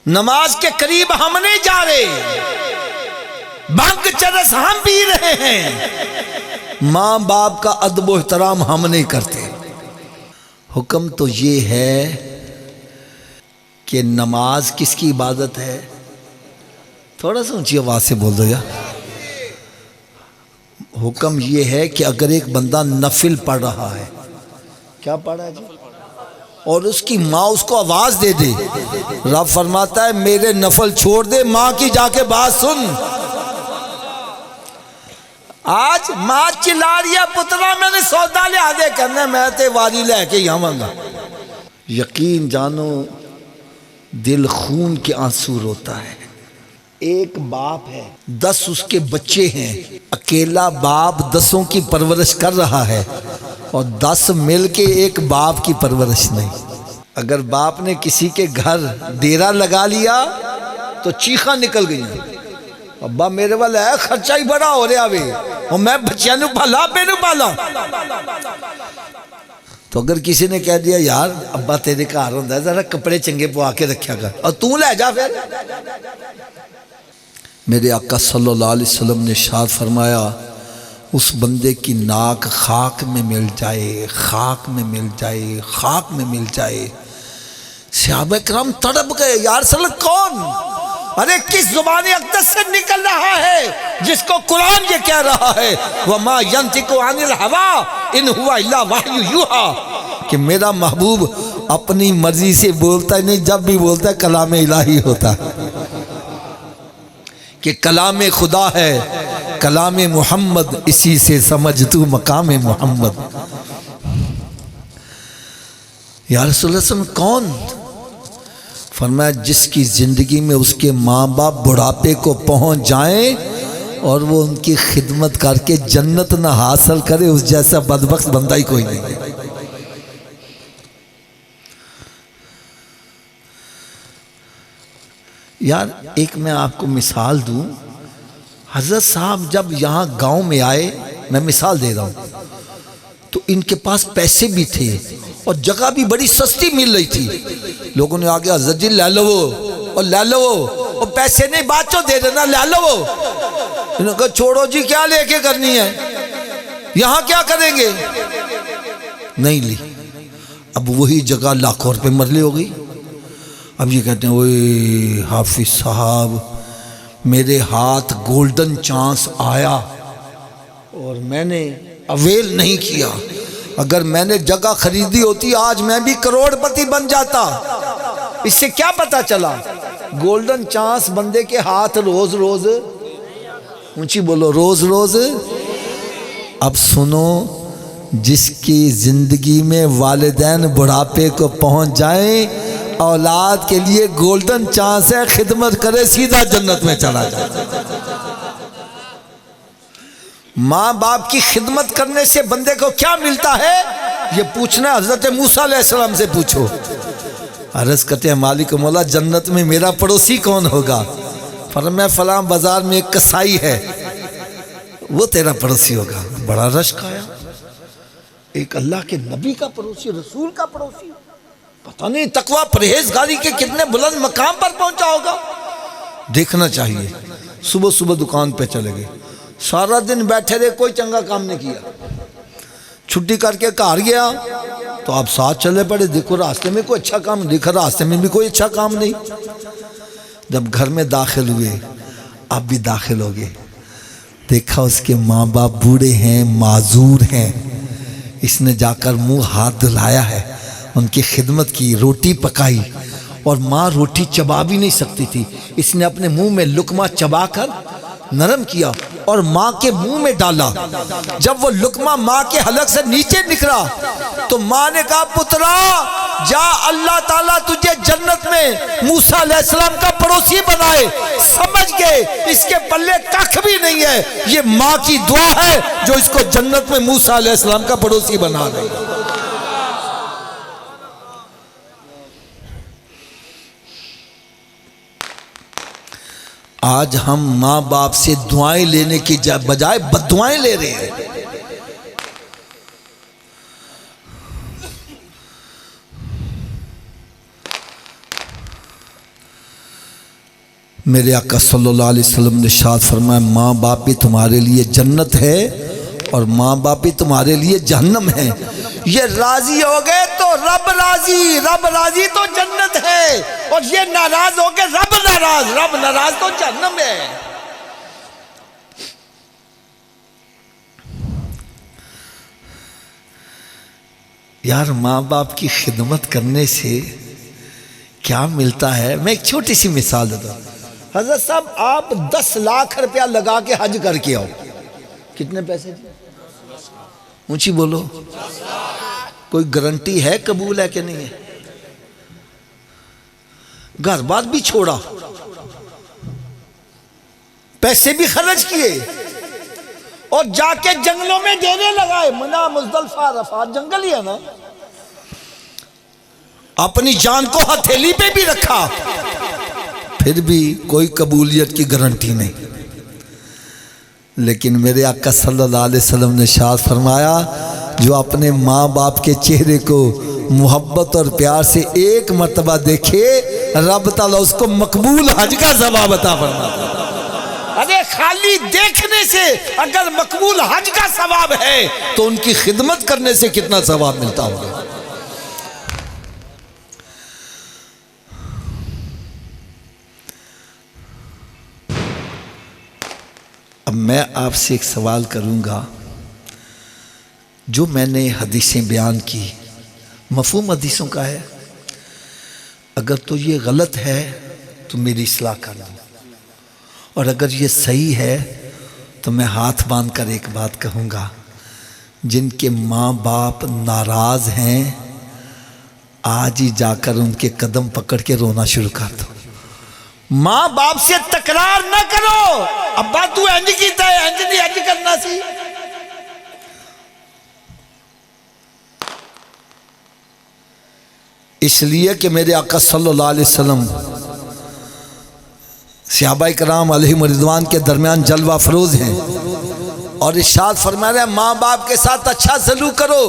نماز کے قریب ہم نہیں جا رہے، بھنگ چرس ہم پی رہے ہیں، ماں باپ کا ادب و احترام ہم نہیں کرتے۔ حکم تو یہ ہے کہ نماز کس کی عبادت ہے؟ تھوڑا سا اونچی آواز سے بول دو یار۔ حکم یہ ہے کہ اگر ایک بندہ نفل پڑھ رہا ہے، کیا پڑھ رہا ہے جی، اور اس کی ماں اس کو آواز دے دے، رب فرماتا ہے میرے نفل چھوڑ دے، ماں کی جا کے بات سن۔ آج ماں چلا رہی ہے پترا میں نے سودا لیا دے کرنا، میں تے واری لے کے ہی آواں گا۔ یقین جانو دل خون کے آنسو روتا ہے۔ ایک باپ ہے، 10 اس کے بچے ہیں، اکیلا باپ 10 کی پرورش کر رہا ہے، اور 10 مل کے ایک باپ کی پرورش نہیں۔ اگر باپ نے کسی کے گھر ڈیرا لگا لیا تو چیخاں نکل گئی، ابا میرے والا ہے خرچہ ہی بڑا ہو رہا ہے، اور میں بچیاں نو پالا بے نو پالا۔ تو اگر کسی نے کہہ دیا یار ابا تیرے گھر ہوندا ہے ذرا کپڑے چنگے پوا کے رکھیا کر، اور تو لے جا، پھر میرے آقا صلی اللہ علیہ وسلم نے ارشاد فرمایا اس بندے کی ناک خاک میں مل جائے، خاک میں مل جائے، خاک میں مل جائے۔ صحابہ کرام تڑپ گئے، یا رسول اللہ کون؟ ارے کس زبان اقدس سے نکل رہا ہے جس کو قرآن یہ کہہ رہا ہے وَمَا يَنْتِقُ عَنِ الْهَوَىٰ إِنْ هُوَ إِلَّا وَحْيٌ يُوحَىٰ، کہ میرا محبوب اپنی مرضی سے بولتا ہے نہیں، جب بھی بولتا ہے کلام الہی ہوتا ہے، کہ کلام خدا ہے، کلام محمد، اسی سے سمجھ تو مقام محمد۔ یا رسول اللہ صلی اللہ علیہ وسلم کون؟ فرمایا جس کی زندگی میں اس کے ماں باپ بڑھاپے کو پہنچ جائیں اور وہ ان کی خدمت کر کے جنت نہ حاصل کرے، اس جیسا بدبخت بندہ ہی کوئی نہیں ہے۔ یار ایک میں آپ کو مثال دوں، حضرت صاحب جب یہاں گاؤں میں آئے، میں مثال دے رہا ہوں، تو ان کے پاس پیسے بھی تھے اور جگہ بھی بڑی سستی مل رہی تھی۔ لوگوں نے آگے حضرت جی لے لو، اور لے لو، اور پیسے نہیں بات دے دینا، لے لو۔ انہوں نے کہا چھوڑو جی کیا لے کے کرنی ہے، یہاں کیا کریں گے، نہیں لی۔ اب وہی جگہ لاکھوں روپے مرلے ہو گئی۔ اب یہ کہتے ہیں اوے حافظ صاحب میرے ہاتھ گولڈن چانس آیا اور میں نے اویل نہیں کیا، اگر میں نے جگہ خریدی ہوتی آج میں بھی کروڑ پتی بن جاتا۔ اس سے کیا پتا چلا؟ گولڈن چانس بندے کے ہاتھ روز روز، اونچی بولو، روز روز۔ اب سنو، جس کی زندگی میں والدین بڑھاپے کو پہنچ جائیں، اولاد کے لیے گولڈن چانس ہے، خدمت کرے سیدھا جنت میں چلا جائے۔ ماں باپ کی خدمت کرنے سے بندے کو کیا ملتا ہے یہ پوچھنا حضرت موسیٰ علیہ السلام سے پوچھو۔ عرض کرتے ہیں مالک مولا جنت میں میرا پڑوسی کون ہوگا؟ فرمایا فلاں بازار میں ایک کسائی ہے، وہ تیرا پڑوسی ہوگا۔ بڑا رشک آیا، ایک اللہ کے نبی کا پڑوسی، رسول کا پڑوسی، پتہ نہیں تقویٰ پرہیزگاری کے کتنے بلند مقام پر پہنچا ہوگا۔ دیکھنا چاہیے۔ صبح صبح دکان پہ چلے گئے، سارا دن بیٹھے رہے، کوئی چنگا کام نہیں کیا۔ چھٹی کر کے گھر گیا تو آپ ساتھ چلے پڑے، دیکھو راستے میں کوئی اچھا کام، دیکھا راستے میں بھی کوئی اچھا کام نہیں۔ جب گھر میں داخل ہوئے، آپ بھی داخل ہو گئے، دیکھا اس کے ماں باپ بوڑھے ہیں، معذور ہیں۔ اس نے جا کر منہ ہاتھ دھلایا ہے، ان کی خدمت کی، روٹی پکائی، اور ماں روٹی چبا بھی نہیں سکتی تھی، اس نے اپنے منہ میں لقمہ چبا کر نرم کیا اور ماں کے منہ میں ڈالا۔ جب وہ لقمہ ماں کے حلق سے نیچے نکلا تو ماں نے کہا پترا جا، اللہ تعالیٰ تجھے جنت میں موسیٰ علیہ السلام کا پڑوسی بنائے۔ سمجھ گئے اس کے پلے ککھ بھی نہیں ہے، یہ ماں کی دعا ہے جو اس کو جنت میں موسیٰ علیہ السلام کا پڑوسی بنا رہی ہے۔ آج ہم ماں باپ سے دعائیں لینے کی بجائے بددعائیں لے رہے ہیں۔ میرے آقا صلی اللہ علیہ وسلم نے ارشاد فرمایا ماں باپ بھی تمہارے لیے جنت ہے اور ماں باپ بھی تمہارے لیے جہنم ہے. یہ راضی ہو گئے تو رب راضی تو جنت ہے، اور یہ ناراض ہو گئے رب ناراض تو جہنم ہے. یار ماں باپ کی خدمت کرنے سے کیا ملتا ہے؟ میں ایک چھوٹی سی مثال دیتا ہوں. حضرت صاحب آپ 10 لاکھ روپیہ لگا کے حج کر کے آؤ، کتنے پیسے؟ اونچی بولو. کوئی گارنٹی ہے قبول ہے کہ نہیں ہے؟ گھر بار بھی چھوڑا، پیسے بھی خرچ کیے، اور جا کے جنگلوں میں ڈیرے لگائے. منی مزدلفہ عرفات جنگل ہی ہے نا. اپنی جان کو ہتھیلی پہ بھی رکھا، پھر بھی کوئی قبولیت کی گارنٹی نہیں. لیکن میرے آقا صلی اللہ علیہ وسلم نے ارشاد فرمایا جو اپنے ماں باپ کے چہرے کو محبت اور پیار سے ایک مرتبہ دیکھے رب تعالیٰ اس کو مقبول حج کا ثواب عطا فرماتا ہے. ارے خالی دیکھنے سے اگر مقبول حج کا ثواب ہے تو ان کی خدمت کرنے سے کتنا ثواب ملتا ہوگا. اب میں آپ سے ایک سوال کروں گا. جو میں نے حدیثیں بیان کی مفہوم حدیثوں کا ہے، اگر تو یہ غلط ہے تو میری اصلاح کر دو، اور اگر یہ صحیح ہے تو میں ہاتھ باندھ کر ایک بات کہوں گا. جن کے ماں باپ ناراض ہیں آج ہی جا کر ان کے قدم پکڑ کے رونا شروع کر دو. ماں باپ سے تکرار نہ کرو. ابا تو انج کیتا ہے، انج نہیں انج کرنا سی. اس لیے کہ میرے آقا صلی اللہ علیہ وسلم صحابہ کرام علیہم رضوان کے درمیان جلوہ افروز ہیں، اور ارشاد فرما رہے ہیں ماں باپ کے ساتھ اچھا سلوک کرو.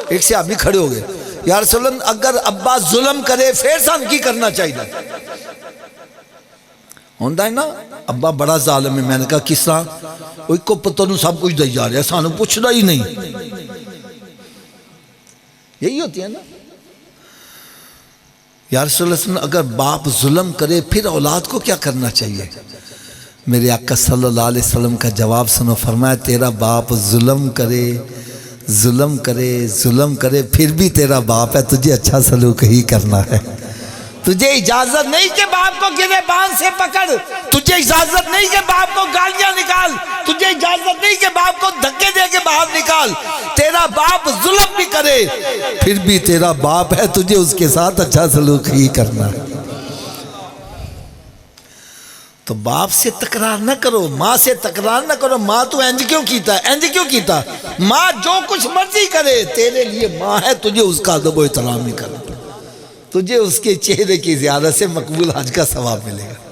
ایک صحابی کھڑے ہو گئے، یا رسول اللہ اگر ابا ظلم کرے پھر سان کی کرنا چاہیے؟ ہوندہ ہے نا ابا بڑا ظالم ہے. میں نے کہا کس طرح؟ کوئی کو پتہ نو سب کچھ دے جا رہا ہے، سانو پوچھنا ہی نہیں. یہی ہوتی ہے نا. یا رسول اللہ اگر باپ ظلم کرے پھر اولاد کو کیا کرنا چاہیے؟ میرے آقا صلی اللہ علیہ وسلم کا جواب سنو. فرمایا تیرا باپ ظلم کرے پھر بھی تیرا باپ ہے، تجھے اچھا سلوک ہی کرنا ہے. تجھے اجازت نہیں کہ باپ کو گریبان سے پکڑ، تجھے اجازت نہیں کہ باپ کو گالیاں نکال، تجھے اجازت نہیں کہ باپ کو دھکے دے کے باہر نکال. تیرا باپ ظلم بھی کرے پھر بھی تیرا باپ ہے، تجھے اس کے ساتھ اچھا سلوک ہی کرنا ہے. تو باپ سے تکرار نہ کرو، ماں سے تکرار نہ کرو. ماں تو انج کیوں کیتا؟ ماں جو کچھ مرضی کرے تیرے لیے ماں ہے، تجھے اس کا ادب و احترام نہیں کرنا. تجھے اس کے چہرے کی زیادہ سے مقبول حج کا ثواب ملے گا.